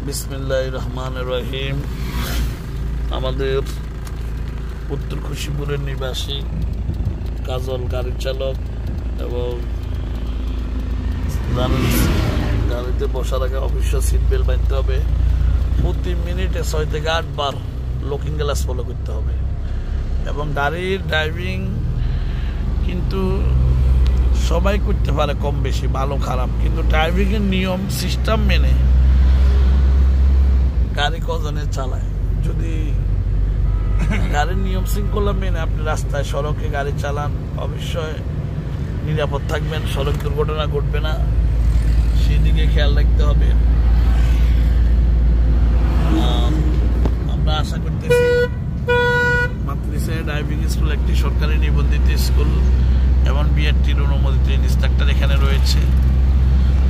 বিসমিল্লাহির রহমানির রহিম। আমাদের উত্তর খুশিপুরের নিবাসী কাজল গাড়ির চালক এবং গাড়িতে বসার আগে অবশ্যই সিট বেল্ট বাঁধতে হবে। প্রতি মিনিটে 6 থেকে 8 বার লুকিং গ্লাস ফলো করতে হবে। এবং গাড়ির ড্রাইভিং কিন্তু সবাই করতে পারে, কম বেশি, ভালো খারাপ, কিন্তু ড্রাইভিংয়ের নিয়ম সিস্টেম মেনে গাড়ি কজনে চালায়। যদি গাড়ির নিয়ম শৃঙ্খলা মেনে আপনি রাস্তায় সড়কে গাড়ি চালান, অবশ্যই নিরাপদ থাকবেন, সড়ক দুর্ঘটনা ঘটবে না, সেদিকে খেয়াল রাখতে হবে। আমরা আশা করতেছি মাতৃসা ড্রাইভিং স্কুল একটি সরকারি নিবন্ধিত স্কুল এবং বিআরটির অনুমোদিত ইনস্ট্রাক্টর এখানে রয়েছে।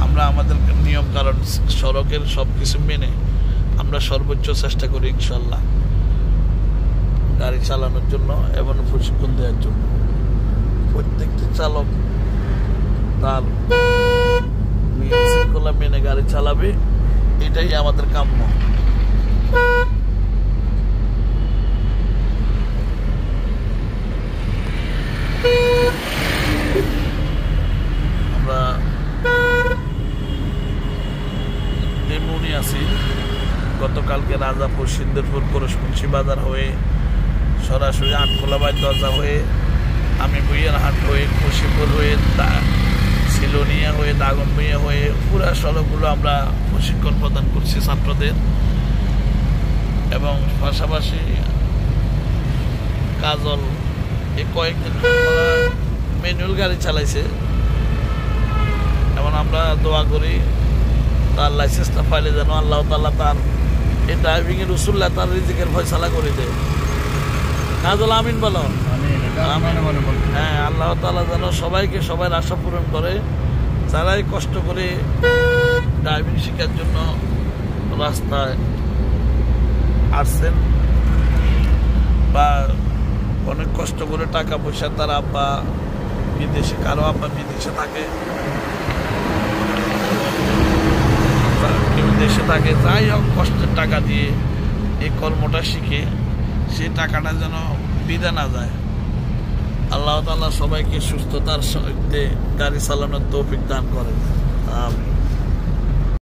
আমরা আমাদের নিয়ম কারণ সড়কের সব কিছু মেনে আমরা সর্বোচ্চ চেষ্টা করি ইনশাল্লাহ গাড়ি চালানোর জন্য এবং প্রশিক্ষণ দেওয়ার জন্য। প্রত্যেকটি চালক তার নিয়ম শৃঙ্খলা মেনে গাড়ি চালাবে, এটাই আমাদের কাম্য। আমরা তেমনি আছি। গতকালকে রাজাপুর, সিন্দুরপুর, করশমুন্সি বাজার হয়ে সরাসরি আটখোলাবাই দরজা হয়ে, আমি বইয়ারহাট হয়ে, খুশিপুর হয়ে, সিলোনিয়া হয়ে, দাগনভূঞা হয়ে পুরা সড়কগুলো আমরা প্রশিক্ষণ প্রদান করছি ছাত্রদের। এবং পাশাপাশি কাজল এই কয়েকদিন ম্যানুয়াল গাড়ি চালাইছে, এবং আমরা দোয়া করি তার লাইসেন্সটা পাইলে যেন আল্লাহ তাআলা তার এই ড্রাইভিং এর উসুল্লাহ তার রিজিকের ফয়সালা করে দেয়। কাজল আমিন বলো। হ্যাঁ, আল্লাহ তাআলা যেন সবাইকে সবার আশা পূরণ করে। যারাই কষ্ট করে ড্রাইভিং শেখার জন্য রাস্তায় আসছেন বা অনেক কষ্ট করে টাকা পয়সা, তার আব্বা বিদেশে, কারো আব্বা বিদেশে থাকে, কেউ দেশে থাকে, যাই হোক কষ্টের টাকা দিয়ে এই কর্মটা শিখে সেই টাকাটা যেন বিদা না যায়। আল্লাহ তাআলা সবাইকে সুস্থতার সহিত গাড়ি চালানোর তৌফিক দান করেন। আমিন।